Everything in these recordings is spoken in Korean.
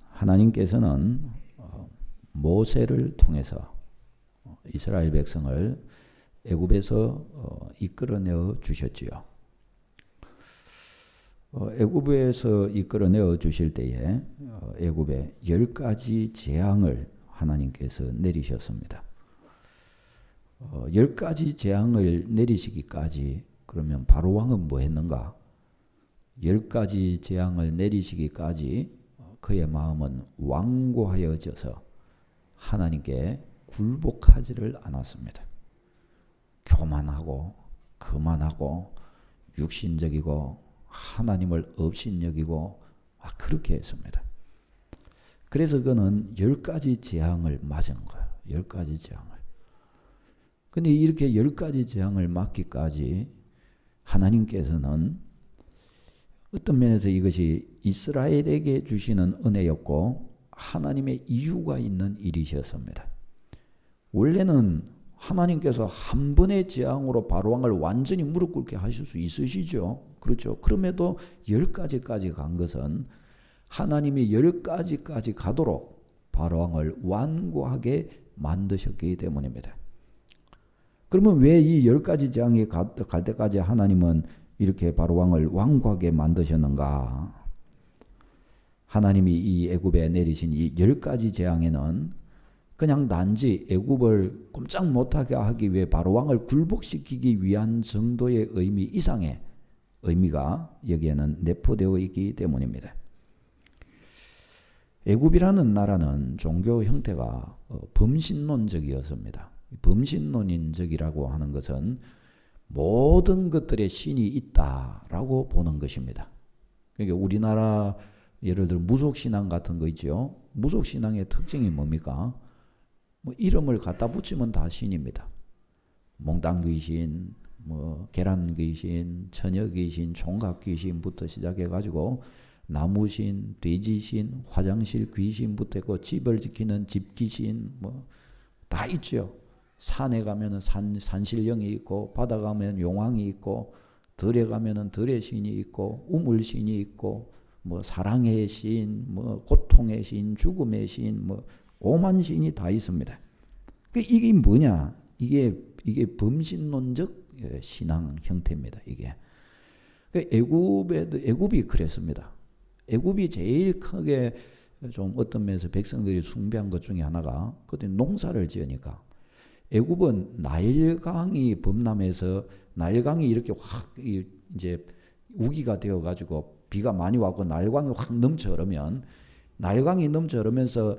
하나님께서는 모세를 통해서 이스라엘 백성을 애굽에서 이끌어내어 주셨지요. 애굽에서 이끌어내어 주실 때에 애굽에 10가지 재앙을 하나님께서 내리셨습니다. 10가지 재앙을 내리시기까지 그러면 바로 왕은 뭐 했는가? 10가지 재앙을 내리시기까지 그의 마음은 완고하여져서 하나님께 굴복하지를 않았습니다. 교만하고 거만하고 육신적이고 하나님을 업신여기고 그렇게 했습니다. 그래서 그는 10가지 재앙을 맞은 거예요. 10가지 재앙을. 근데 이렇게 10가지 재앙을 맞기까지 하나님께서는 어떤 면에서 이것이 이스라엘에게 주시는 은혜였고 하나님의 이유가 있는 일이셨습니다. 원래는 하나님께서 한 번의 재앙으로 바로왕을 완전히 무릎 꿇게 하실 수 있으시죠. 그렇죠. 그럼에도 10가지까지 간 것은 하나님이 10가지까지 가도록 바로왕을 완고하게 만드셨기 때문입니다. 그러면 왜 이 10가지 재앙이 갈 때까지 하나님은 이렇게 바로왕을 완고하게 만드셨는가? 하나님이 이 애굽에 내리신 이 10가지 재앙에는 그냥 단지 애굽을 꼼짝 못하게 하기 위해 바로왕을 굴복시키기 위한 정도의 의미 이상의 의미가 여기에는 내포되어 있기 때문입니다. 애굽이라는 나라는 종교 형태가 범신론적이었습니다. 범신론인적이라고 하는 것은 모든 것들의 신이 있다라고 보는 것입니다. 그러니까 우리나라 예를 들어 무속신앙 같은 거 있죠. 무속신앙의 특징이 뭡니까? 이름을 갖다 붙이면 다 신입니다. 몽땅귀신, 계란귀신, 처녀귀신, 총각귀신부터 시작해가지고 나무신, 돼지신, 화장실 귀신부터 있고 집을 지키는 집귀신 다 있죠. 산에 가면은 산신령이 있고 바다 가면 용왕이 있고 들에 가면은 들의 신이 있고 우물신이 있고 사랑의 신, 고통의 신, 죽음의 신, 오만 신이 다 있습니다. 이게 뭐냐? 이게 범신론적 신앙 형태입니다. 이게 애굽이 그랬습니다. 애굽이 제일 크게 좀 어떤 면에서 백성들이 숭배한 것 중에 하나가 그때 농사를 지으니까 애굽은 나일강이 범람해서 나일강이 이렇게 확 이제 우기가 되어 가지고 비가 많이 왔고 나일강이 확 넘쳐 흐르면 나일강이 넘쳐 흐르면서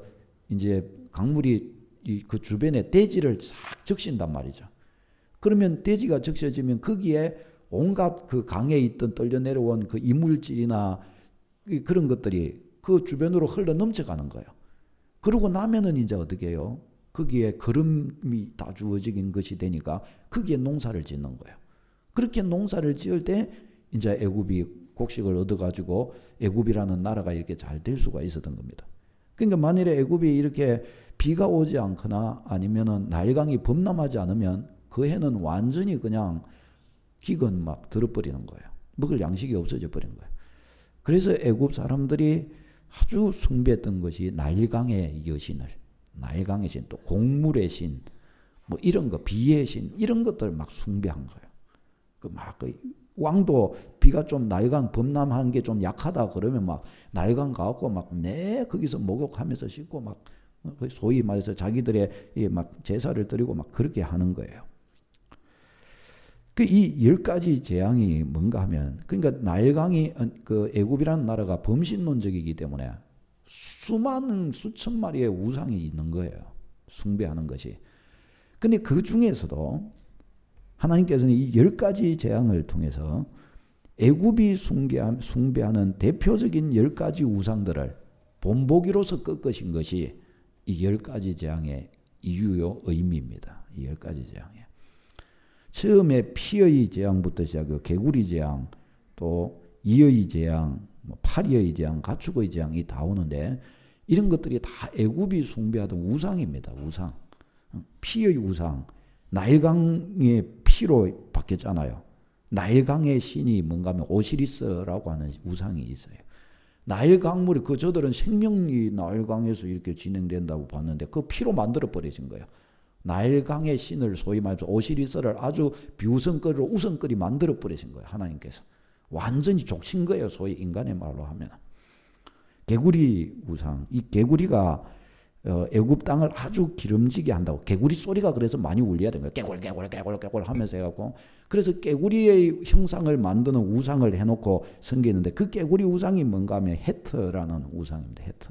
이제 강물이 그 주변에 대지를 싹 적신단 말이죠. 그러면 대지가 적셔지면 거기에 온갖 그 강에 있던 떨려 내려온 그 이물질이나 그런 것들이 그 주변으로 흘러 넘쳐가는 거예요. 그러고 나면은 이제 어떻게 해요? 거기에 거름이 다 주어진 것이 되니까 거기에 농사를 짓는 거예요. 그렇게 농사를 지을 때 이제 애굽이 곡식을 얻어가지고 애굽이라는 나라가 이렇게 잘 될 수가 있었던 겁니다. 그러니까 만일에 애굽이 이렇게 비가 오지 않거나 아니면은 나일강이 범람하지 않으면 그 해는 완전히 그냥 기근 막 들어버리는 거예요. 먹을 양식이 없어져 버리는 거예요. 그래서 애굽 사람들이 아주 숭배했던 것이 나일강의 여신을, 나일강의 신, 또 곡물의 신, 이런 거, 비의 신, 이런 것들 막 숭배한 거예요. 왕도 비가 좀 나일강 범람하는 게 좀 약하다 그러면 막 나일강 가갖고 막 거기서 목욕하면서 씻고 막 소위 말해서 자기들의 막 제사를 드리고 막 그렇게 하는 거예요. 이 10가지 재앙이 뭔가 하면, 그러니까 나일강이 그 애굽이라는 나라가 범신론적이기 때문에 수천 마리의 우상이 있는 거예요. 숭배하는 것이. 근데 그 중에서도 하나님께서는 이 10가지 재앙을 통해서 애굽이 숭배하는 대표적인 10가지 우상들을 본보기로서 꺾으신 것이 이 10가지 재앙의 이유요 의미입니다. 이 10가지 재앙에. 처음에 피의 재앙부터 시작해서 개구리 재앙, 또 이의 재앙, 파리의 재앙, 가축의 재앙이 다 오는데 이런 것들이 다 애굽이 숭배하던 우상입니다. 우상. 피의 우상. 나일강의 피로 바뀌었잖아요. 나일강의 신이 뭔가 하면 오시리스라고 하는 우상이 있어요. 나일 강물이 저들은 생명이 나일 강에서 이렇게 진행된다고 봤는데 그 피로 만들어 버리신 거예요. 나일 강의 신을 소위 말해서 오시리스를 아주 비우성거리로 우성거리 만들어 버리신 거예요. 하나님께서. 완전히 족신 거예요. 소위 인간의 말로 하면. 개구리 우상. 이 개구리가 애굽 땅을 아주 기름지게 한다고. 개구리 소리가 그래서 많이 울려야 되는 거예요. 깨골 깨골 깨골 깨골 하면서 해갖고. 그래서 깨구리의 형상을 만드는 우상을 해놓고 섬기는데 그 깨구리 우상이 뭔가 하면 헤트라는 우상입니다. 헤트.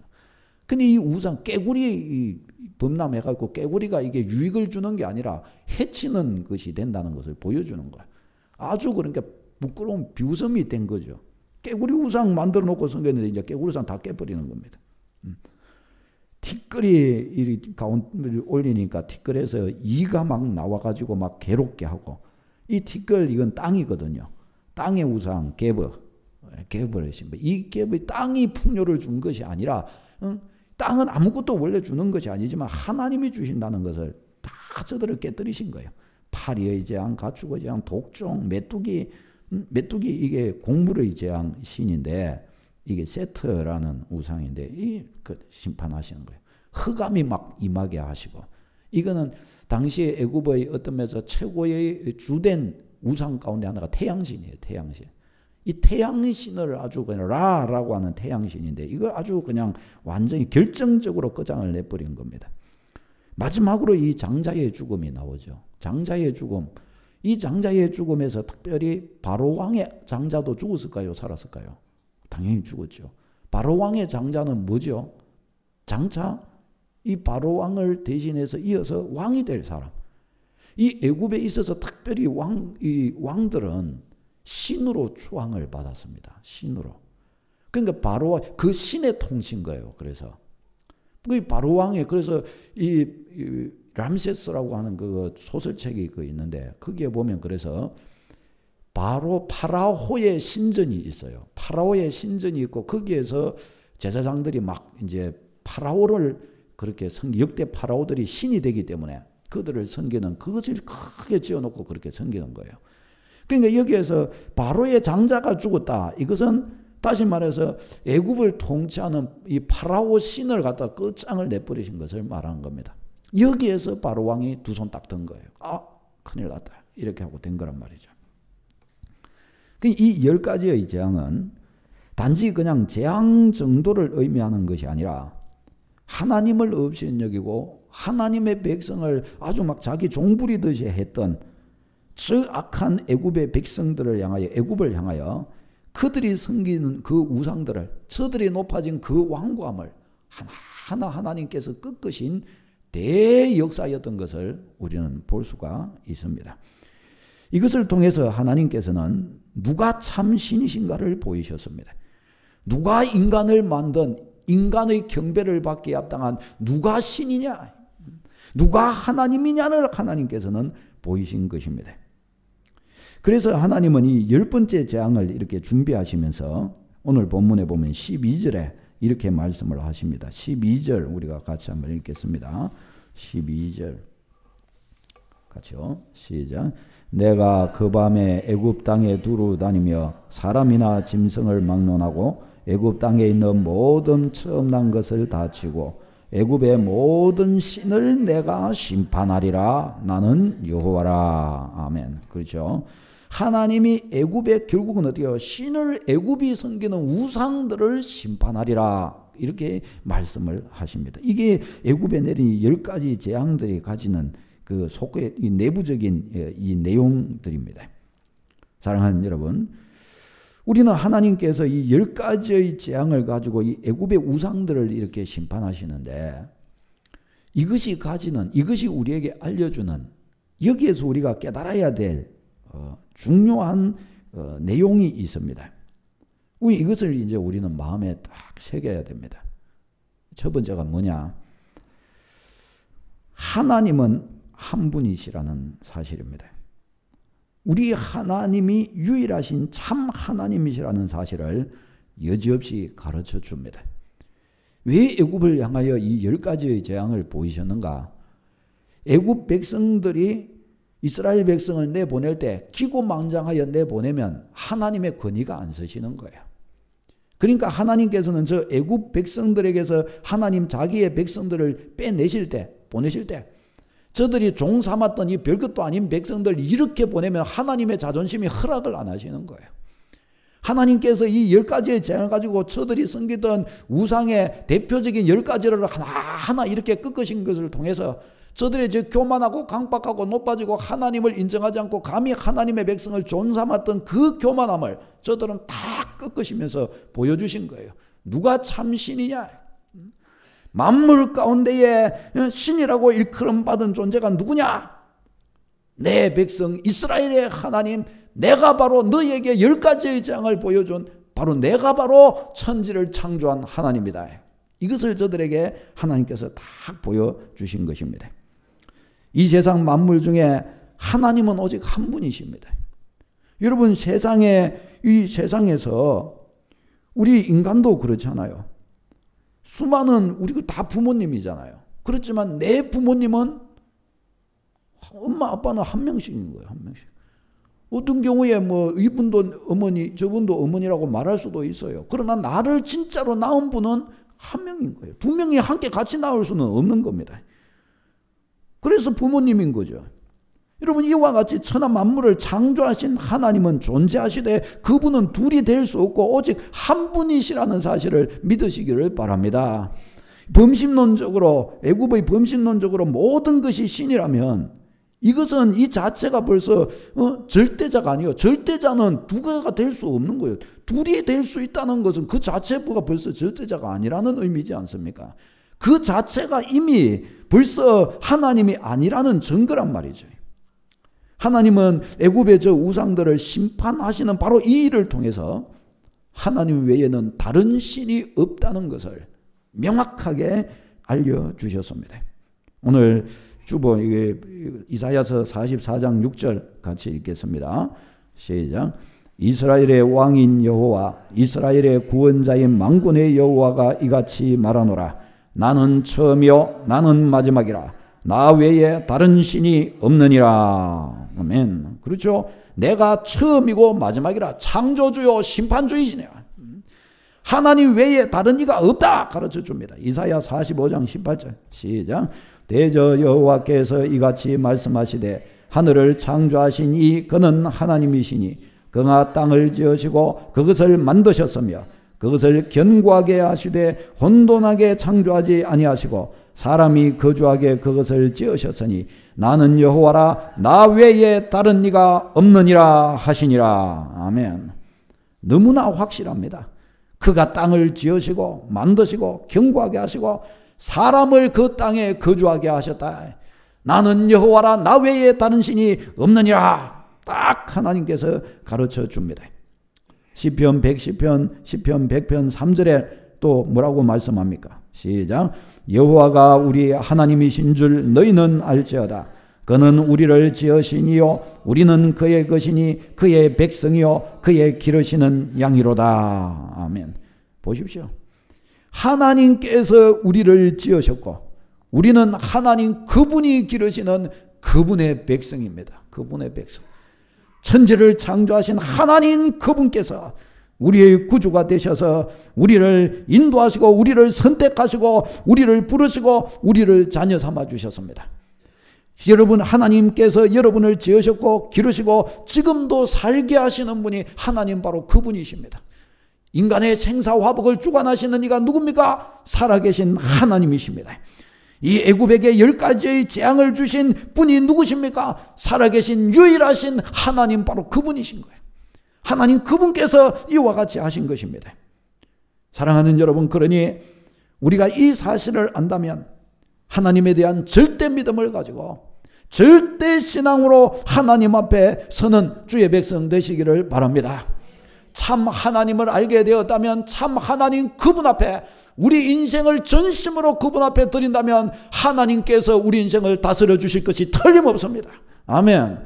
근데 이 우상 깨구리 범람해갖고 깨구리가 이게 유익을 주는 게 아니라 해치는 것이 된다는 것을 보여주는 거예요. 아주 그러니까 부끄러운 비웃음이 된 거죠. 깨구리 우상 만들어 놓고 섬겼는데 이제 깨구리 우상 다 깨버리는 겁니다. 티끌이 가운데 올리니까 티끌에서 이가 막 나와가지고 막 괴롭게 하고 이 티끌 이건 땅이거든요. 땅의 우상 개벌, 개벌의 신부. 이 개벌이 땅이 풍요를 준 것이 아니라 땅은 아무것도 원래 주는 것이 아니지만 하나님이 주신다는 것을 다 저들을 깨뜨리신 거예요. 파리의 재앙, 가축의 재앙, 독종, 메뚜기 이게 곡물의 재앙 신인데 이게 세트라는 우상인데 심판하시는 거예요. 흑암이 막 임하게 하시고 이거는 당시에 애굽의 어떤 면에서 최고의 주된 우상 가운데 하나가 태양신이에요. 태양신. 이 태양신을 아주 그냥 라라고 하는 태양신인데 이걸 아주 그냥 완전히 결정적으로 끝장을 내버린 겁니다. 마지막으로 이 장자의 죽음이 나오죠. 장자의 죽음. 이 장자의 죽음에서 특별히 바로 왕의 장자도 죽었을까요? 살았을까요? 당연히 죽었죠. 바로 왕의 장자는 뭐죠? 장차 이 바로 왕을 대신해서 이어서 왕이 될 사람. 이 애굽에 있어서 특별히 이 왕들은 신으로 추앙을 받았습니다. 신으로. 그러니까 바로 그 신의 통신 거예요. 그래서 그 바로 왕이 그래서 이 람세스라고 하는 그 소설책이 있는데 거기에 보면 그래서 바로 파라오의 신전이 있어요. 파라오의 신전이 있고 거기에서 제사장들이 막 이제 파라오를 그렇게 역대 파라오들이 신이 되기 때문에 그들을 섬기는 그것을 크게 지어놓고 그렇게 섬기는 거예요. 그러니까 여기에서 바로의 장자가 죽었다. 이것은 다시 말해서 애굽을 통치하는 이 파라오 신을 갖다 끝장을 내버리신 것을 말하는 겁니다. 여기에서 바로 왕이 두 손 딱 든 거예요. 아, 큰일 났다. 이렇게 하고 된 거란 말이죠. 이 10가지의 재앙은 단지 그냥 재앙 정도를 의미하는 것이 아니라 하나님을 없이 여기고 하나님의 백성을 아주 막 자기 종부리듯이 했던 저 악한 애굽의 백성들을 향하여 애굽을 향하여 그들이 섬기는 그 우상들을 저들이 높아진 그 왕관을 하나하나 하나님께서 꺾으신 대역사였던 것을 우리는 볼 수가 있습니다. 이것을 통해서 하나님께서는 누가 참 신이신가를 보이셨습니다. 누가 인간을 만든 인간의 경배를 받기에 합당한 누가 신이냐 누가 하나님이냐를 하나님께서는 보이신 것입니다. 그래서 하나님은 이 10번째 재앙을 이렇게 준비하시면서 오늘 본문에 보면 12절에 이렇게 말씀을 하십니다. 12절 우리가 같이 한번 읽겠습니다. 12절 같이요. 시작. 내가 그 밤에 애굽 땅에 두루 다니며 사람이나 짐승을 막론하고 애굽 땅에 있는 모든 처음 난 것을 다 치고 애굽의 모든 신을 내가 심판하리라. 나는 여호와라. 아멘. 그렇죠. 하나님이 애굽에 결국은 어떻게요? 신을 애굽이 섬기는 우상들을 심판하리라. 이렇게 말씀을 하십니다. 이게 애굽에 내린 10가지 재앙들이 가지는 그 속의 이 내부적인 이 내용들입니다. 사랑하는 여러분, 우리는 하나님께서 이 10가지의 재앙을 가지고 이 애굽의 우상들을 이렇게 심판하시는데 이것이 가지는 이것이 우리에게 알려주는 여기에서 우리가 깨달아야 될 중요한 내용이 있습니다. 이것을 이제 우리는 마음에 딱 새겨야 됩니다. 첫 번째가 뭐냐? 하나님은 한 분이시라는 사실입니다. 우리 하나님이 유일하신 참 하나님이시라는 사실을 여지없이 가르쳐 줍니다. 왜 애굽을 향하여 이 10가지의 재앙을 보이셨는가? 애굽 백성들이 이스라엘 백성을 내보낼 때 기고망장하여 내보내면 하나님의 권위가 안 서시는 거예요. 그러니까 하나님께서는 저 애굽 백성들에게서 하나님 자기의 백성들을 빼내실 때, 보내실 때 저들이 종 삼았던 이 별것도 아닌 백성들 이렇게 보내면 하나님의 자존심이 허락을 안 하시는 거예요. 하나님께서 이 10가지의 재앙을 가지고 저들이 섬기던 우상의 대표적인 10가지를 하나하나 이렇게 꺾으신 것을 통해서 저들의 저 교만하고 강박하고 높아지고 하나님을 인정하지 않고 감히 하나님의 백성을 존삼았던 그 교만함을 저들은 다 꺾으시면서 보여주신 거예요. 누가 참 신이냐? 만물 가운데에 신이라고 일컬음 받은 존재가 누구냐? 내 백성 이스라엘의 하나님, 내가 바로 너희에게 10가지의 재앙을 보여준 바로 내가 바로 천지를 창조한 하나님이다. 이것을 저들에게 하나님께서 다 보여주신 것입니다. 이 세상 만물 중에 하나님은 오직 한 분이십니다. 여러분, 이 세상에서 우리 인간도 그렇잖아요. 수많은 우리 다 부모님이잖아요. 그렇지만 내 부모님은 엄마 아빠는 한 명씩인 거예요. 한 명씩. 어떤 경우에 뭐 이분도 어머니 저분도 어머니라고 말할 수도 있어요. 그러나 나를 진짜로 낳은 분은 한 명인 거예요. 두 명이 함께 같이 낳을 수는 없는 겁니다. 그래서 부모님인 거죠. 여러분, 이와 같이 천하 만물을 창조하신 하나님은 존재하시되 그분은 둘이 될 수 없고 오직 한 분이시라는 사실을 믿으시기를 바랍니다. 범신론적으로, 애굽의 범신론적으로 모든 것이 신이라면 이것은 이 자체가 벌써 절대자가 아니에요. 절대자는 두 개가 될 수 없는 거예요. 둘이 될 수 있다는 것은 그 자체가 벌써 절대자가 아니라는 의미지 않습니까? 그 자체가 이미 벌써 하나님이 아니라는 증거란 말이죠. 하나님은 애굽의 저 우상들을 심판하시는 바로 이 일을 통해서 하나님 외에는 다른 신이 없다는 것을 명확하게 알려주셨습니다. 오늘 주보 이사야서 44장 6절 같이 읽겠습니다. 시작. 이스라엘의 왕인 여호와, 이스라엘의 구원자인 만군의 여호와가 이같이 말하노라. 나는 처음이요 나는 마지막이라. 나 외에 다른 신이 없느니라. 아멘. 그렇죠. 내가 처음이고 마지막이라. 창조주요 심판주이시네요. 하나님 외에 다른 이가 없다 가르쳐 줍니다. 이사야 45장 18절 시작. 대저 여호와께서 이같이 말씀하시되 하늘을 창조하신 이 그는 하나님이시니 그가 땅을 지으시고 그것을 만드셨으며 그것을 견고하게 하시되 혼돈하게 창조하지 아니하시고 사람이 거주하게 그것을 지으셨으니 나는 여호와라. 나 외에 다른 이가 없느니라 하시니라. 아멘. 너무나 확실합니다. 그가 땅을 지으시고 만드시고 견고하게 하시고 사람을 그 땅에 거주하게 하셨다. 나는 여호와라. 나 외에 다른 신이 없느니라. 딱 하나님께서 가르쳐 줍니다. 시편 110편 100편 3절에 또 뭐라고 말씀합니까? 시작. 여호와가 우리 하나님이신 줄 너희는 알지어다. 그는 우리를 지으시니요 우리는 그의 것이니 그의 백성이요 그의 기르시는 양이로다. 아멘. 보십시오. 하나님께서 우리를 지으셨고 우리는 하나님 그분이 기르시는 그분의 백성입니다. 그분의 백성. 천지를 창조하신 하나님 그분께서 우리의 구주가 되셔서 우리를 인도하시고 우리를 선택하시고 우리를 부르시고 우리를 자녀 삼아 주셨습니다. 여러분, 하나님께서 여러분을 지으셨고 기르시고 지금도 살게 하시는 분이 하나님 바로 그분이십니다. 인간의 생사화복을 주관하시는 이가 누굽니까? 살아계신 하나님이십니다. 이 애굽에게 10가지의 재앙을 주신 분이 누구십니까? 살아계신 유일하신 하나님 바로 그분이신 거예요. 하나님 그분께서 이와 같이 하신 것입니다. 사랑하는 여러분, 그러니 우리가 이 사실을 안다면 하나님에 대한 절대 믿음을 가지고 절대 신앙으로 하나님 앞에 서는 주의 백성 되시기를 바랍니다. 참 하나님을 알게 되었다면 참 하나님 그분 앞에 우리 인생을 전심으로 그분 앞에 드린다면 하나님께서 우리 인생을 다스려 주실 것이 틀림없습니다. 아멘.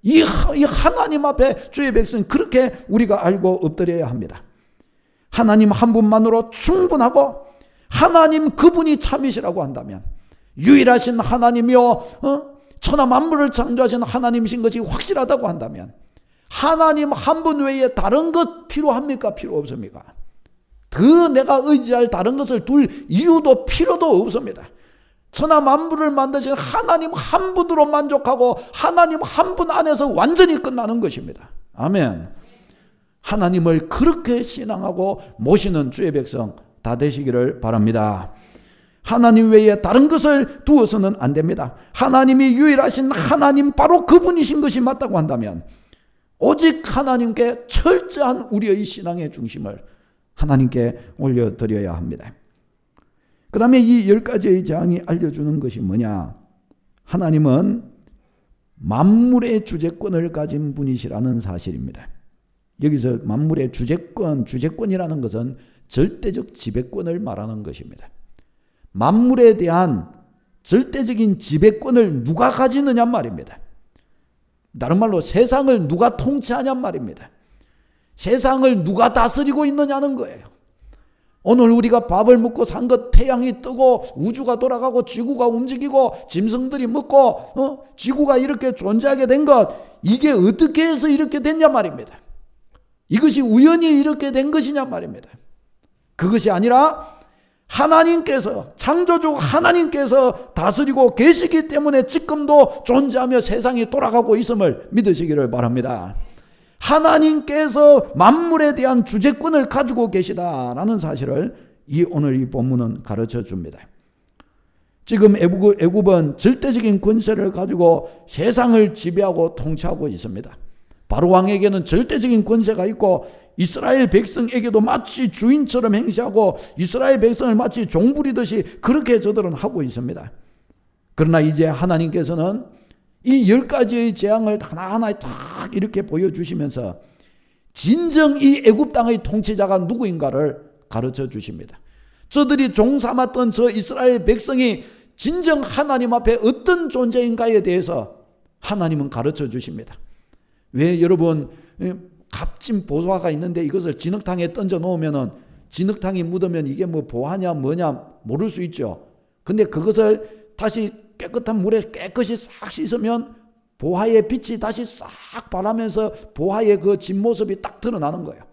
이 하나님 앞에 주의 백성 그렇게 우리가 알고 엎드려야 합니다. 하나님 한 분만으로 충분하고 하나님 그분이 참이시라고 한다면 유일하신 하나님이요 천하 만물을 창조하신 하나님이신 것이 확실하다고 한다면 하나님 한 분 외에 다른 것 필요합니까? 필요 없습니까? 더 내가 의지할 다른 것을 둘 이유도 필요도 없습니다. 천하 만물을 만드신 하나님 한 분으로 만족하고 하나님 한 분 안에서 완전히 끝나는 것입니다. 아멘. 하나님을 그렇게 신앙하고 모시는 주의 백성 다 되시기를 바랍니다. 하나님 외에 다른 것을 두어서는 안 됩니다. 하나님이 유일하신 하나님, 바로 그분이신 것이 맞다고 한다면 오직 하나님께 철저한 우리의 신앙의 중심을 하나님께 올려드려야 합니다. 그 다음에 이 10가지의 재앙이 알려주는 것이 뭐냐? 하나님은 만물의 주재권을 가진 분이시라는 사실입니다. 여기서 만물의 주재권이라는 것은 절대적 지배권을 말하는 것입니다. 만물에 대한 절대적인 지배권을 누가 가지느냐 말입니다. 다른 말로 세상을 누가 통치하냐 말입니다. 세상을 누가 다스리고 있느냐는 거예요. 오늘 우리가 밥을 먹고 산 것, 태양이 뜨고 우주가 돌아가고 지구가 움직이고 짐승들이 먹고 지구가 이렇게 존재하게 된 것, 이게 어떻게 해서 이렇게 됐냐 말입니다. 이것이 우연히 이렇게 된 것이냐 말입니다. 그것이 아니라 하나님께서, 창조주 하나님께서 다스리고 계시기 때문에 지금도 존재하며 세상이 돌아가고 있음을 믿으시기를 바랍니다. 하나님께서 만물에 대한 주재권을 가지고 계시다라는 사실을 오늘 이 본문은 가르쳐 줍니다. 지금 애굽은 절대적인 권세를 가지고 세상을 지배하고 통치하고 있습니다. 바로 왕에게는 절대적인 권세가 있고 이스라엘 백성에게도 마치 주인처럼 행세하고 이스라엘 백성을 마치 종부리듯이 그렇게 저들은 하고 있습니다. 그러나 이제 하나님께서는 이 10가지의 재앙을 하나하나 딱 이렇게 보여주시면서 진정 이 애굽 땅의 통치자가 누구인가를 가르쳐 주십니다. 저들이 종삼았던 저 이스라엘 백성이 진정 하나님 앞에 어떤 존재인가에 대해서 하나님은 가르쳐 주십니다. 왜 여러분 값진 보화가 있는데 이것을 진흙탕에 던져 놓으면은 진흙탕이 묻으면 이게 뭐 보화냐 뭐냐 모를 수 있죠. 근데 그것을 다시 깨끗한 물에 깨끗이 싹 씻으면 보화의 빛이 다시 싹 바라면서 보화의 그 진모습이 딱 드러나는 거예요.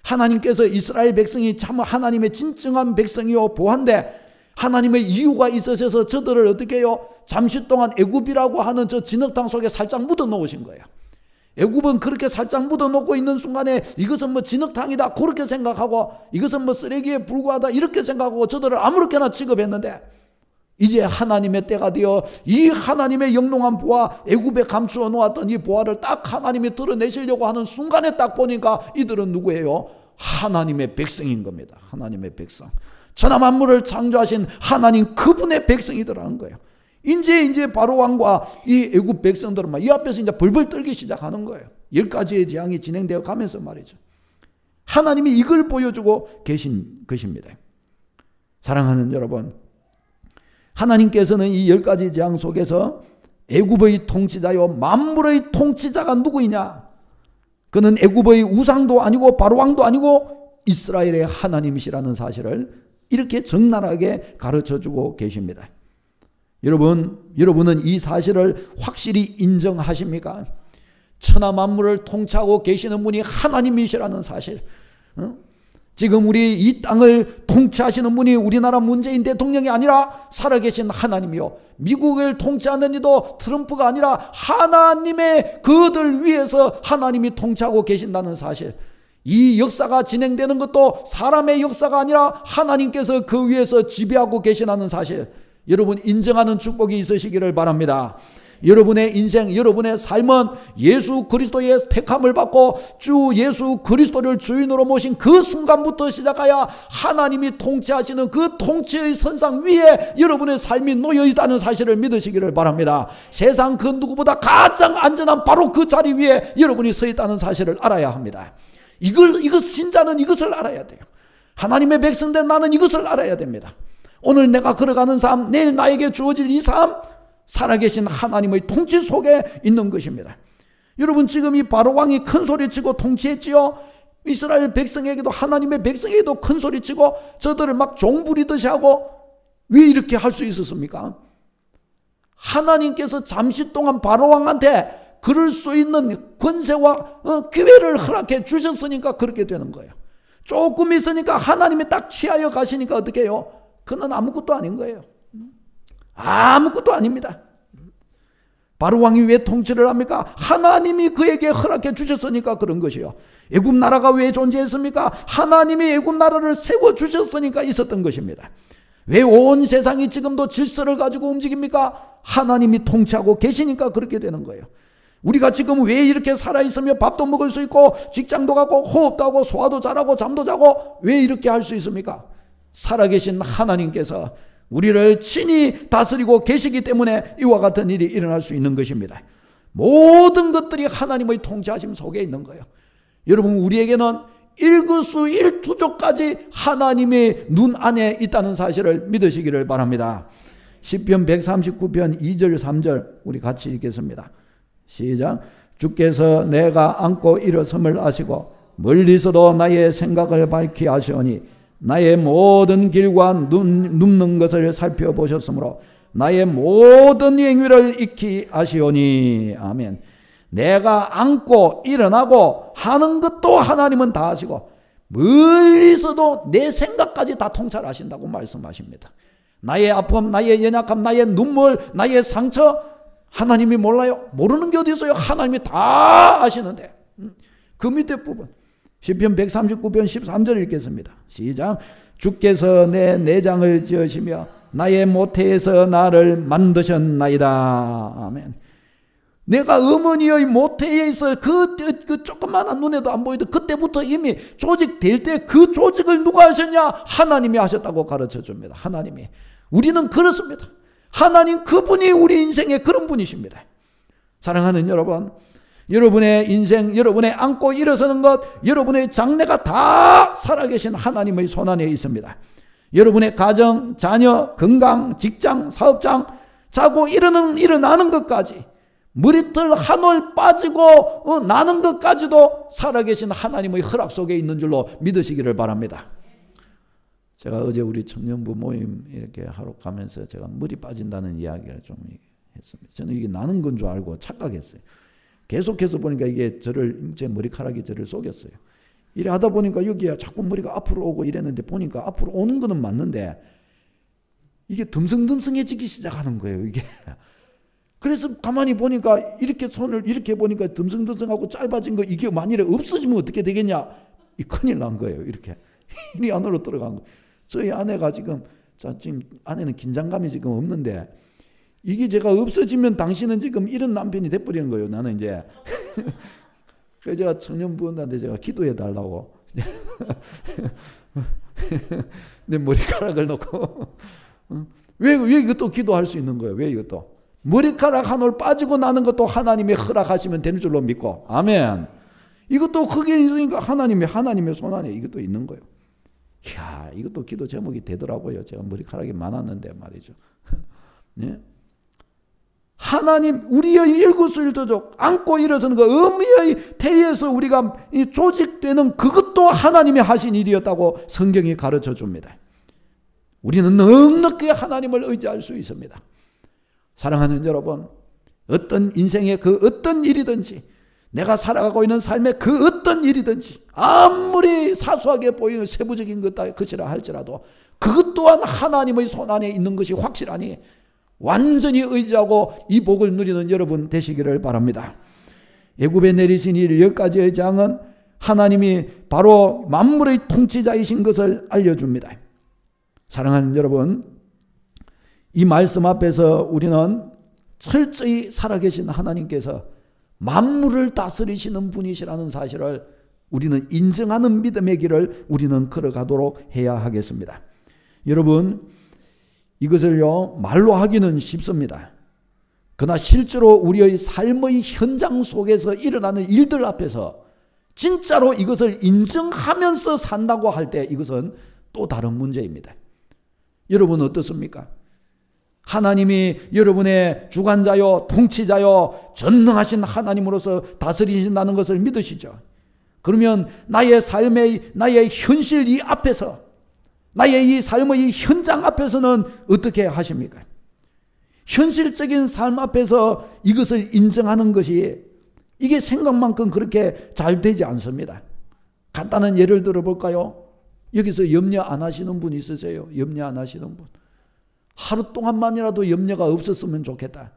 하나님께서 이스라엘 백성이 참 하나님의 진정한 백성이요 보화인데 하나님의 이유가 있으셔서 저들을 어떻게 해요? 잠시 동안 애굽이라고 하는 저 진흙탕 속에 살짝 묻어 놓으신 거예요. 애굽은 그렇게 살짝 묻어 놓고 있는 순간에 이것은 뭐 진흙탕이다 그렇게 생각하고 이것은 뭐 쓰레기에 불과하다 이렇게 생각하고 저들을 아무렇게나 취급했는데 이제 하나님의 때가 되어 이 하나님의 영롱한 보화, 애굽에 감추어 놓았던 이 보화를 딱 하나님이 드러내시려고 하는 순간에 딱 보니까 이들은 누구예요? 하나님의 백성인 겁니다. 하나님의 백성. 천하 만물을 창조하신 하나님 그분의 백성이더라는 거예요. 이제 바로 왕과 이 애굽 백성들은 이 앞에서 이제 벌벌 떨기 시작하는 거예요. 10가지의 재앙이 진행되어 가면서 말이죠. 하나님이 이걸 보여주고 계신 것입니다. 사랑하는 여러분, 하나님께서는 이 10가지 재앙 속에서 애굽의 통치자요 만물의 통치자가 누구이냐? 그는 애굽의 우상도 아니고 바로 왕도 아니고 이스라엘의 하나님이시라는 사실을 이렇게 적나라하게 가르쳐주고 계십니다. 여러분은 이 사실을 확실히 인정하십니까? 천하 만물을 통치하고 계시는 분이 하나님이시라는 사실. 지금 우리 이 땅을 통치하시는 분이 우리나라 문재인 대통령이 아니라 살아계신 하나님이요, 미국을 통치하는 이도 트럼프가 아니라 하나님의 그들 위에서 하나님이 통치하고 계신다는 사실. 이 역사가 진행되는 것도 사람의 역사가 아니라 하나님께서 그 위에서 지배하고 계시다는 사실, 여러분 인정하는 축복이 있으시기를 바랍니다. 여러분의 인생, 여러분의 삶은 예수 그리스도의 택함을 받고 주 예수 그리스도를 주인으로 모신 그 순간부터 시작하여 하나님이 통치하시는 그 통치의 선상 위에 여러분의 삶이 놓여 있다는 사실을 믿으시기를 바랍니다. 세상 그 누구보다 가장 안전한 바로 그 자리 위에 여러분이 서 있다는 사실을 알아야 합니다. 신자는 이것을 알아야 돼요. 하나님의 백성된 나는 이것을 알아야 됩니다. 오늘 내가 걸어가는 삶, 내일 나에게 주어질 이 삶, 살아계신 하나님의 통치 속에 있는 것입니다. 여러분 지금 이 바로 왕이 큰 소리치고 통치했지요. 이스라엘 백성에게도 하나님의 백성에게도 큰 소리치고 저들을 막 종부리듯이 하고, 왜 이렇게 할 수 있었습니까? 하나님께서 잠시 동안 바로 왕한테 그럴 수 있는 권세와 기회를 허락해 주셨으니까 그렇게 되는 거예요. 조금 있으니까 하나님이 딱 취하여 가시니까 어떻게 해요? 그는 아무것도 아닌 거예요. 아무것도 아닙니다. 바로 왕이 왜 통치를 합니까? 하나님이 그에게 허락해 주셨으니까 그런 것이요. 애굽 나라가 왜 존재했습니까? 하나님이 애굽 나라를 세워 주셨으니까 있었던 것입니다. 왜 온 세상이 지금도 질서를 가지고 움직입니까? 하나님이 통치하고 계시니까 그렇게 되는 거예요. 우리가 지금 왜 이렇게 살아있으며 밥도 먹을 수 있고 직장도 가고 호흡도 하고 소화도 잘하고 잠도 자고 왜 이렇게 할 수 있습니까? 살아계신 하나님께서 우리를 친히 다스리고 계시기 때문에 이와 같은 일이 일어날 수 있는 것입니다. 모든 것들이 하나님의 통치하심 속에 있는 거예요. 여러분, 우리에게는 일거수일투족까지 하나님의 눈 안에 있다는 사실을 믿으시기를 바랍니다. 시편 139편 2절 3절 우리 같이 읽겠습니다. 시작. 주께서 내가 앉고 일어섬을 아시고 멀리서도 나의 생각을 밝히 아시오니 나의 모든 길과 눕는 것을 살펴보셨으므로 나의 모든 행위를 익히 아시오니. 아멘. 내가 앉고 일어나고 하는 것도 하나님은 다 아시고 멀리서도 내 생각까지 다 통찰하신다고 말씀하십니다. 나의 아픔, 나의 연약함, 나의 눈물, 나의 상처 하나님이 몰라요? 모르는 게 어디 있어요? 하나님이 다 아시는데. 그 밑에 부분 시편 139편 13절 읽겠습니다. 시작. 주께서 내 내장을 지으시며 나의 모태에서 나를 만드셨나이다. 아멘. 내가 어머니의 모태에 있어 그 조그마한 눈에도 안 보이던 그때부터 이미 조직될 때 그 조직을 누가 하셨냐? 하나님이 하셨다고 가르쳐 줍니다. 하나님이. 우리는 그렇습니다. 하나님 그분이 우리 인생의 그런 분이십니다. 사랑하는 여러분, 여러분의 인생, 여러분의 앉고 일어서는 것, 여러분의 장래가 다 살아계신 하나님의 손안에 있습니다. 여러분의 가정, 자녀, 건강, 직장, 사업장, 자고 일어나는 것까지 머리털 한 올 빠지고 나는 것까지도 살아계신 하나님의 허락 속에 있는 줄로 믿으시기를 바랍니다. 제가 어제 우리 청년부 모임 이렇게 하러 가면서 제가 머리 빠진다는 이야기를 좀 했습니다. 저는 이게 나는 건 줄 알고 착각했어요. 계속해서 보니까 이게 제 머리카락이 저를 속였어요. 이래 하다 보니까 여기에 자꾸 머리가 앞으로 오고 이랬는데 보니까 앞으로 오는 거는 맞는데 이게 듬성듬성해지기 시작하는 거예요, 이게. 그래서 가만히 보니까 이렇게 손을 이렇게 보니까 듬성듬성하고 짧아진 거 이게 만일에 없어지면 어떻게 되겠냐? 이 큰일 난 거예요, 이렇게. 이 안으로 들어간 거. 저희 아내가 지금 아내는 긴장감이 지금 없는데 이게 제가 없어지면 당신은 지금 이런 남편이 돼버리는 거예요. 나는 이제. 그래서 제가 청년부원한테 제가 기도해 달라고. 내 머리카락을 놓고. 왜 이것도 기도할 수 있는 거예요? 왜 이것도? 머리카락 한 올 빠지고 나는 것도 하나님이 허락하시면 되는 줄로 믿고. 아멘. 이것도 크게 있으니까 하나님의 손안에 이것도 있는 거예요. 이야, 이것도 기도 제목이 되더라고요. 제가 머리카락이 많았는데 말이죠. 네? 하나님, 우리의 일거수일투족, 앉고 일어서는 그 어미의 태에서 우리가 조직되는 그것도 하나님이 하신 일이었다고 성경이 가르쳐 줍니다. 우리는 넉넉히 하나님을 의지할 수 있습니다. 사랑하는 여러분, 어떤 인생의 그 어떤 일이든지 내가 살아가고 있는 삶의 그 어떤 일이든지 아무리 사소하게 보이는 세부적인 것이라 할지라도 그것 또한 하나님의 손안에 있는 것이 확실하니 완전히 의지하고 이 복을 누리는 여러분 되시기를 바랍니다. 애굽에 내리신 이 10가지의 장은 하나님이 바로 만물의 통치자이신 것을 알려줍니다. 사랑하는 여러분, 이 말씀 앞에서 우리는 철저히 살아계신 하나님께서 만물을 다스리시는 분이시라는 사실을 우리는 인정하는 믿음의 길을 우리는 걸어가도록 해야 하겠습니다. 여러분, 이것을요 말로 하기는 쉽습니다. 그러나 실제로 우리의 삶의 현장 속에서 일어나는 일들 앞에서 진짜로 이것을 인정하면서 산다고 할 때 이것은 또 다른 문제입니다. 여러분 어떻습니까? 하나님이 여러분의 주관자요 통치자요 전능하신 하나님으로서 다스리신다는 것을 믿으시죠? 그러면 나의 삶의 나의 현실 이 앞에서 나의 이 삶의 현장 앞에서는 어떻게 하십니까? 현실적인 삶 앞에서 이것을 인정하는 것이 이게 생각만큼 그렇게 잘 되지 않습니다. 간단한 예를 들어볼까요? 여기서 염려 안 하시는 분 있으세요? 염려 안 하시는 분. 하루 동안만이라도 염려가 없었으면 좋겠다.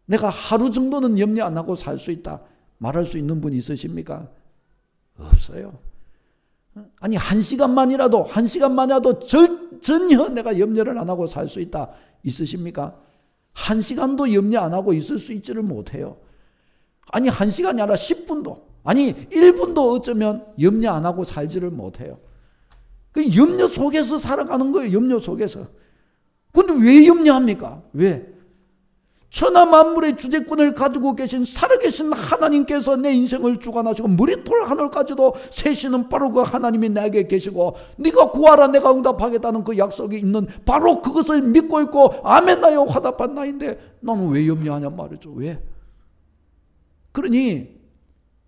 내가 하루 정도는 염려 안 하고 살 수 있다. 말할 수 있는 분 있으십니까? 없어요. 아니 한 시간만이라도 전혀 내가 염려를 안 하고 살 수 있다. 있으십니까? 한 시간도 염려 안 하고 있을 수 있지를 못해요. 아니 한 시간이 아니라 10분도 아니 1분도 어쩌면 염려 안 하고 살지를 못해요. 그 염려 속에서 살아가는 거예요. 염려 속에서. 근데 왜 염려합니까? 왜? 천하 만물의 주재권을 가지고 계신 살아계신 하나님께서 내 인생을 주관하시고 머리털 하늘까지도 세시는 바로 그 하나님이 나에게 계시고 네가 구하라 내가 응답하겠다는 그 약속이 있는 바로 그것을 믿고 있고 아멘나여 화답한 나인데 나는 왜 염려하냐 말이죠. 왜? 그러니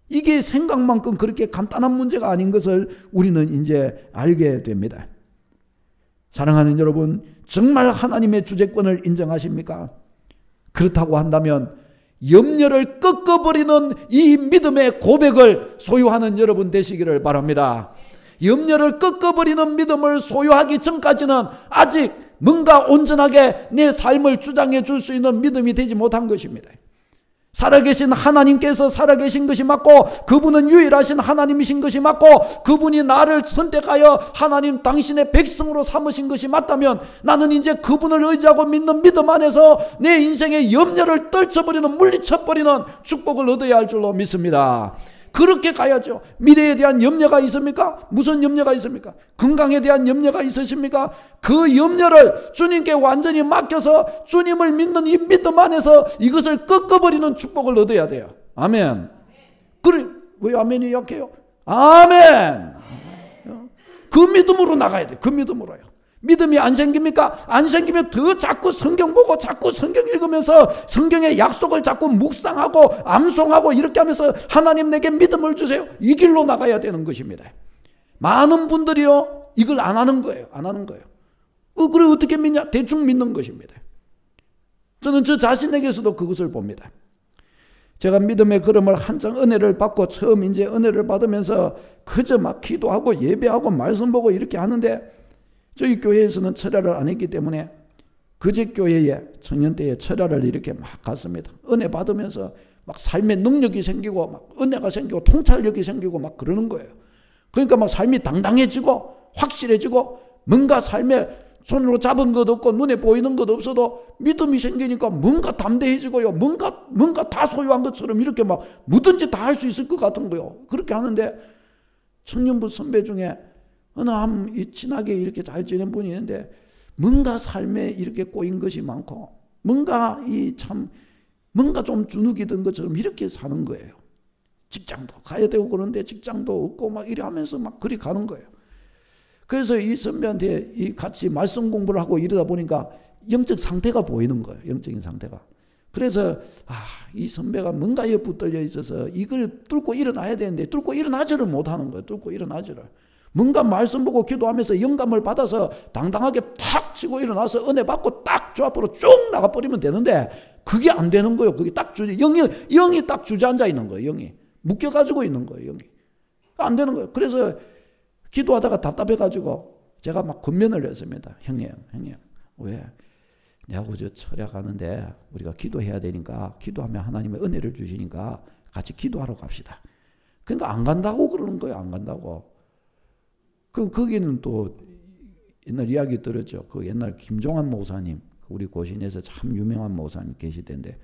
이게 생각만큼 그렇게 간단한 문제가 아닌 것을 우리는 이제 알게 됩니다. 사랑하는 여러분, 정말 하나님의 주재권을 인정하십니까? 그렇다고 한다면 염려를 꺾어버리는 이 믿음의 고백을 소유하는 여러분 되시기를 바랍니다. 염려를 꺾어버리는 믿음을 소유하기 전까지는 아직 뭔가 온전하게 내 삶을 주장해 줄 수 있는 믿음이 되지 못한 것입니다. 살아계신 하나님께서 살아계신 것이 맞고 그분은 유일하신 하나님이신 것이 맞고 그분이 나를 선택하여 하나님 당신의 백성으로 삼으신 것이 맞다면 나는 이제 그분을 의지하고 믿는 믿음 안에서 내 인생의 염려를 떨쳐버리는 물리쳐버리는 축복을 얻어야 할 줄로 믿습니다. 그렇게 가야죠. 미래에 대한 염려가 있습니까? 무슨 염려가 있습니까? 건강에 대한 염려가 있으십니까? 그 염려를 주님께 완전히 맡겨서 주님을 믿는 이 믿음 안에서 이것을 꺾어버리는 축복을 얻어야 돼요. 아멘. 그래, 왜 아멘이 약해요? 아멘. 그 믿음으로 나가야 돼. 그 믿음으로요. 믿음이 안 생깁니까? 안 생기면 더 자꾸 성경 보고 자꾸 성경 읽으면서 성경의 약속을 자꾸 묵상하고 암송하고 이렇게 하면서 하나님 내게 믿음을 주세요. 이 길로 나가야 되는 것입니다. 많은 분들이요 이걸 안 하는 거예요. 안 하는 거예요. 그래 어떻게 믿냐? 대충 믿는 것입니다. 저는 저 자신에게서도 그것을 봅니다. 제가 믿음의 걸음을 한창 은혜를 받고 처음 이제 은혜를 받으면서 그저 막 기도하고 예배하고 말씀 보고 이렇게 하는데 저희 교회에서는 철야를 안 했기 때문에 그제 교회에 청년 때에 철야를 이렇게 막 갔습니다. 은혜 받으면서 막 삶의 능력이 생기고 막 은혜가 생기고 통찰력이 생기고 막 그러는 거예요. 그러니까 막 삶이 당당해지고 확실해지고 뭔가 삶에 손으로 잡은 것 없고 눈에 보이는 것 없어도 믿음이 생기니까 뭔가 담대해지고요. 뭔가 다 소유한 것처럼 이렇게 막 뭐든지 다 할 수 있을 것 같은 거요. 그렇게 하는데 청년부 선배 중에 어느 한 친하게 이렇게 잘 지낸 분이 있는데 뭔가 삶에 이렇게 꼬인 것이 많고 뭔가 좀 주눅이 든 것처럼 이렇게 사는 거예요. 직장도 가야 되고 그런데 직장도 없고 막 이래 하면서 막 그리 가는 거예요. 그래서 이 선배한테 같이 말씀 공부를 하고 이러다 보니까 영적 상태가 보이는 거예요. 영적인 상태가. 그래서 이 선배가 뭔가에 붙들려 있어서 이걸 뚫고 일어나야 되는데 뚫고 일어나지를 못하는 거예요. 뚫고 일어나지를. 뭔가 말씀 보고 기도하면서 영감을 받아서 당당하게 탁 치고 일어나서 은혜 받고 딱 저 앞으로 쭉 나가버리면 되는데 그게 안 되는 거예요. 그게 딱 영이 딱 주저앉아 있는 거예요. 영이. 묶여가지고 있는 거예요. 영이. 안 되는 거예요. 그래서 기도하다가 답답해가지고 제가 막 권면을 했습니다. 형님. 왜? 내하고 저 철야 가는데 우리가 기도해야 되니까 기도하면 하나님의 은혜를 주시니까 같이 기도하러 갑시다. 그러니까 안 간다고 그러는 거예요. 안 간다고. 그럼 거기는 또 옛날 이야기 들었죠. 그 옛날 김종환 목사님, 우리 고신에서 참 유명한 목사님 계시던데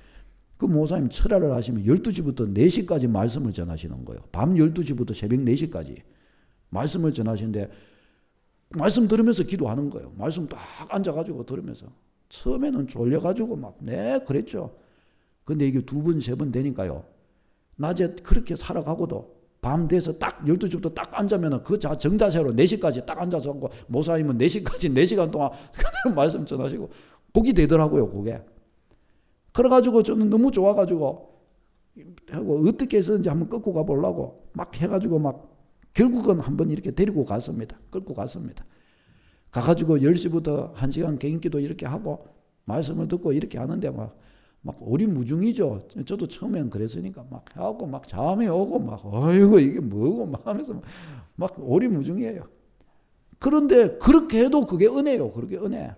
그 목사님 철야를 하시면 12시부터 4시까지 말씀을 전하시는 거예요. 밤 12시부터 새벽 4시까지 말씀을 전하시는데 말씀 들으면서 기도하는 거예요. 말씀 딱 앉아가지고 들으면서 처음에는 졸려가지고 막 그랬죠. 근데 이게 2번, 3번 되니까요. 낮에 그렇게 살아가고도 밤 돼서 딱 12시부터 딱 앉으면 그 정자세로 4시까지 딱 앉아서 하고 목사님은 4시까지 4시간 동안 말씀 전하시고 복이 되더라고요. 그게. 그래가지고 저는 너무 좋아가지고 하고 어떻게 해서든지 한번 끌고 가보려고 막 해가지고 막 결국은 한번 이렇게 데리고 갔습니다. 끌고 갔습니다. 가가지고 10시부터 1시간 개인기도 이렇게 하고 말씀을 듣고 이렇게 하는데 막 막 오리무중이죠. 저도 처음엔 그랬으니까 막 해갖고 막 잠이 오고 막 아이고 이게 뭐고 막 하면서 막 오리무중이에요. 그런데 그렇게 해도 그게 은혜요. 그렇게 은혜.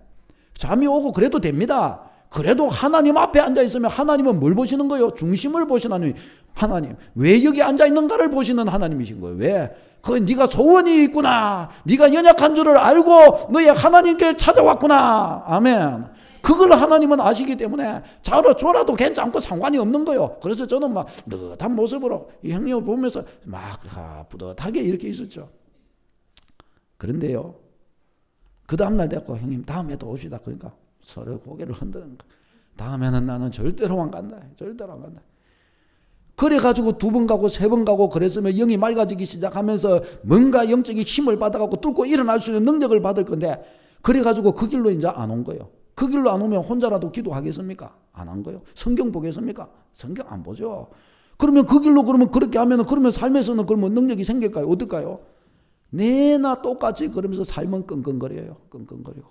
잠이 오고 그래도 됩니다. 그래도 하나님 앞에 앉아 있으면 하나님은 뭘 보시는 거예요? 중심을 보시는 하나님. 왜 여기 앉아 있는가를 보시는 하나님이신 거예요. 왜? 그 네가 소원이 있구나. 네가 연약한 줄을 알고 너의 하나님께 찾아왔구나. 아멘. 그걸 하나님은 아시기 때문에 자로 졸아도 괜찮고 상관이 없는 거예요. 그래서 저는 막 느긋한 모습으로 이 형님을 보면서 막 뿌듯하게 이렇게 있었죠. 그런데요, 그 다음날 됐고 형님 다음에도 옵시다. 그러니까 서로 고개를 흔드는 거. 다음에는 나는 절대로 안 간다. 절대로 안 간다. 그래가지고 2번 가고 3번 가고 그랬으면 영이 맑아지기 시작하면서 뭔가 영적인 힘을 받아갖고 뚫고 일어날 수 있는 능력을 받을 건데, 그래가지고 그 길로 이제 안 온 거예요. 그 길로 안 오면 혼자라도 기도하겠습니까? 안 한 거예요. 성경 보겠습니까? 성경 안 보죠. 그러면 그 길로 그러면 그렇게 하면은 그러면 삶에서는 그러면 능력이 생길까요? 어떨까요? 내나 똑같이 그러면서 삶은 끙끙거려요. 끙끙거리고.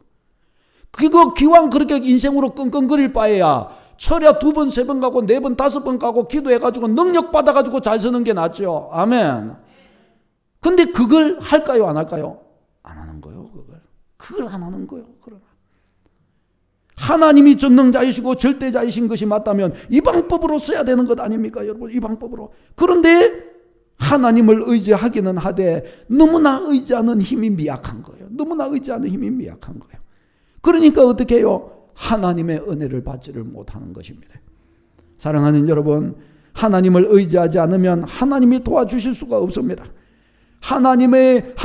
그거 기왕 그렇게 인생으로 끙끙거릴 바에야 철야 2번, 3번 가고 4번, 5번 가고 기도해가지고 능력 받아가지고 잘 서는 게 낫죠. 아멘. 근데 그걸 할까요? 안 할까요? 안 하는 거예요. 그걸 안 하는 거예요. 그러나 하나님이 전능자이시고 절대자이신 것이 맞다면 이 방법으로 써야 되는 것 아닙니까? 여러분, 이 방법으로. 그런데 하나님을 의지하기는 하되 너무나 의지하는 힘이 미약한 거예요. 너무나 의지하는 힘이 미약한 거예요. 그러니까 어떻게 해요? 하나님의 은혜를 받지를 못하는 것입니다. 사랑하는 여러분, 하나님을 의지하지 않으면 하나님이 도와주실 수가 없습니다. 하나님을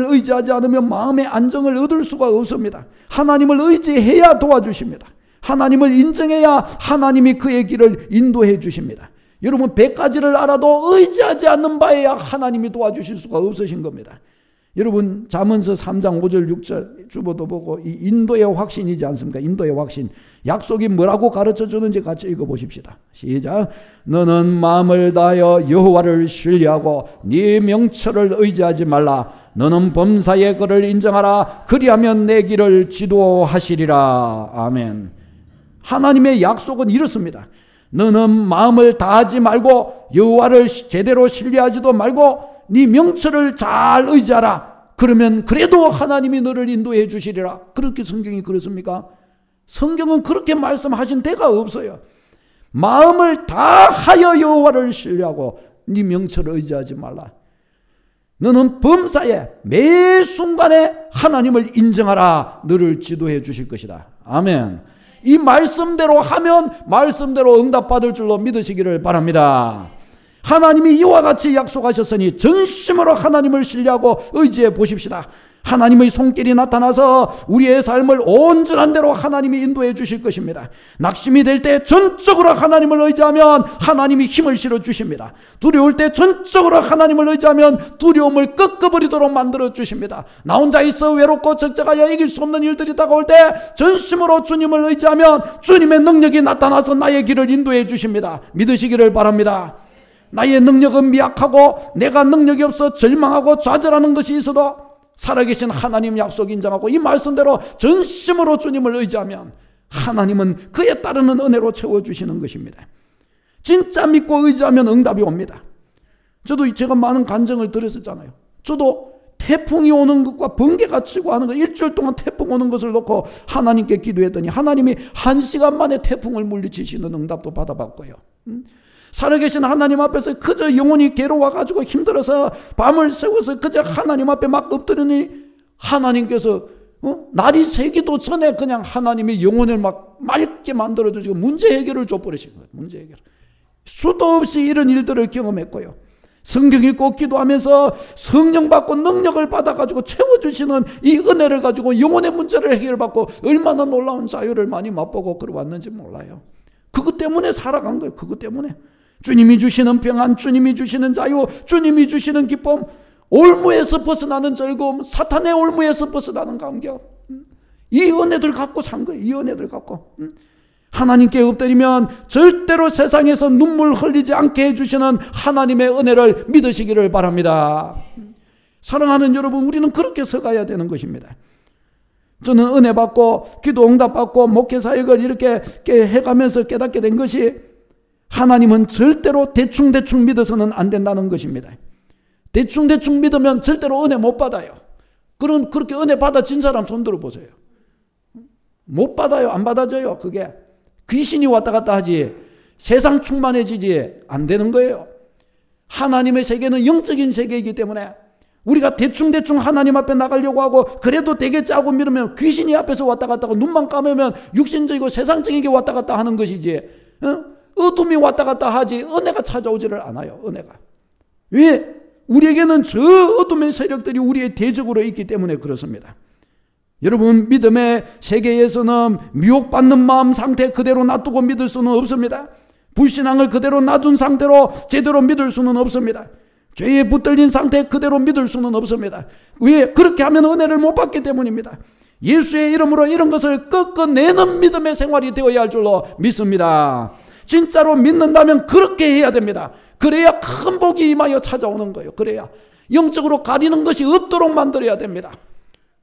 의지하지 않으면 마음의 안정을 얻을 수가 없습니다. 하나님을 의지해야 도와주십니다. 하나님을 인정해야 하나님이 그의 길을 인도해 주십니다. 여러분, 100가지를 알아도 의지하지 않는 바에야 하나님이 도와주실 수가 없으신 겁니다. 여러분, 잠언서 3장 5절 6절 주보도 보고 이 인도의 확신이지 않습니까? 인도의 확신. 약속이 뭐라고 가르쳐 주는지 같이 읽어보십시다. 시작. 너는 마음을 다하여 여호와를 신뢰하고 네 명철을 의지하지 말라. 너는 범사의 그를 인정하라. 그리하면 내 길을 지도하시리라. 아멘. 하나님의 약속은 이렇습니다. 너는 마음을 다하지 말고 여호와를 제대로 신뢰하지도 말고 네 명철을 잘 의지하라. 그러면 그래도 하나님이 너를 인도해 주시리라. 그렇게 성경이 그렇습니까? 성경은 그렇게 말씀하신 데가 없어요. 마음을 다하여 여호와를 신뢰하고 네 명철을 의지하지 말라. 너는 범사에 매 순간에 하나님을 인정하라. 너를 지도해 주실 것이다. 아멘. 이 말씀대로 하면 말씀대로 응답받을 줄로 믿으시기를 바랍니다. 하나님이 이와 같이 약속하셨으니 전심으로 하나님을 신뢰하고 의지해 보십시다. 하나님의 손길이 나타나서 우리의 삶을 온전한 대로 하나님이 인도해 주실 것입니다. 낙심이 될 때 전적으로 하나님을 의지하면 하나님이 힘을 실어 주십니다. 두려울 때 전적으로 하나님을 의지하면 두려움을 꺾어버리도록 만들어 주십니다. 나 혼자 있어 외롭고 적적하여 이길 수 없는 일들이 다가올 때 전심으로 주님을 의지하면 주님의 능력이 나타나서 나의 길을 인도해 주십니다. 믿으시기를 바랍니다. 나의 능력은 미약하고 내가 능력이 없어 절망하고 좌절하는 것이 있어도 살아계신 하나님 약속 인정하고 이 말씀대로 전심으로 주님을 의지하면 하나님은 그에 따르는 은혜로 채워주시는 것입니다. 진짜 믿고 의지하면 응답이 옵니다. 저도 제가 많은 간증을 들었었잖아요. 저도 태풍이 오는 것과 번개가 치고 하는 것, 일주일 동안 태풍 오는 것을 놓고 하나님께 기도했더니 하나님이 1시간 만에 태풍을 물리치시는 응답도 받아봤고요. 살아계신 하나님 앞에서 그저 영혼이 괴로워가지고 힘들어서 밤을 새워서 그저 하나님 앞에 막 엎드리니 하나님께서 날이 새기도 전에 그냥 하나님이 영혼을 막 맑게 만들어주시고 문제 해결을 줘버리신 거예요. 문제 해결. 수도 없이 이런 일들을 경험했고요. 성경 읽고 기도하면서 성령 받고 능력을 받아가지고 채워주시는 이 은혜를 가지고 영혼의 문제를 해결받고 얼마나 놀라운 자유를 많이 맛보고 그러왔는지 몰라요. 그것 때문에 살아간 거예요. 그것 때문에. 주님이 주시는 평안, 주님이 주시는 자유, 주님이 주시는 기쁨, 올무에서 벗어나는 즐거움, 사탄의 올무에서 벗어나는 감격, 이 은혜들 갖고 산 거예요. 이 은혜들 갖고. 하나님께 엎드리면 절대로 세상에서 눈물 흘리지 않게 해주시는 하나님의 은혜를 믿으시기를 바랍니다. 사랑하는 여러분, 우리는 그렇게 서가야 되는 것입니다. 저는 은혜 받고 기도 응답 받고 목회 사역을 이렇게 해가면서 깨닫게 된 것이, 하나님은 절대로 대충 믿어서는 안 된다는 것입니다. 대충 믿으면 절대로 은혜 못 받아요. 그렇게 은혜 받아진 사람 손 들어보세요. 못 받아요. 안 받아져요. 그게 귀신이 왔다 갔다 하지 세상 충만해지지 안 되는 거예요. 하나님의 세계는 영적인 세계이기 때문에 우리가 대충 하나님 앞에 나가려고 하고 그래도 되겠지 하고 믿으면 귀신이 앞에서 왔다 갔다 하고, 눈만 감으면 육신적이고 세상적인 게 왔다 갔다 하는 것이지, 어둠이 왔다 갔다 하지 은혜가 찾아오지를 않아요. 은혜가. 왜? 우리에게는 저 어둠의 세력들이 우리의 대적으로 있기 때문에 그렇습니다. 여러분, 믿음의 세계에서는 미혹받는 마음 상태 그대로 놔두고 믿을 수는 없습니다. 불신앙을 그대로 놔둔 상태로 제대로 믿을 수는 없습니다. 죄에 붙들린 상태 그대로 믿을 수는 없습니다. 왜? 그렇게 하면 은혜를 못 받기 때문입니다. 예수의 이름으로 이런 것을 꺾어내는 믿음의 생활이 되어야 할 줄로 믿습니다. 진짜로 믿는다면 그렇게 해야 됩니다. 그래야 큰 복이 임하여 찾아오는 거예요. 그래야 영적으로 가리는 것이 없도록 만들어야 됩니다.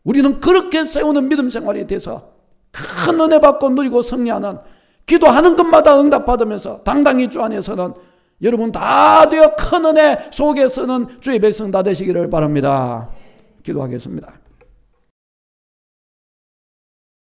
우리는 그렇게 세우는 믿음 생활이 돼서 큰 은혜 받고 누리고 승리하는, 기도하는 것마다 응답받으면서 당당히 주 안에서는 여러분 다 되어 큰 은혜 속에 서는 주의 백성 다 되시기를 바랍니다. 기도하겠습니다.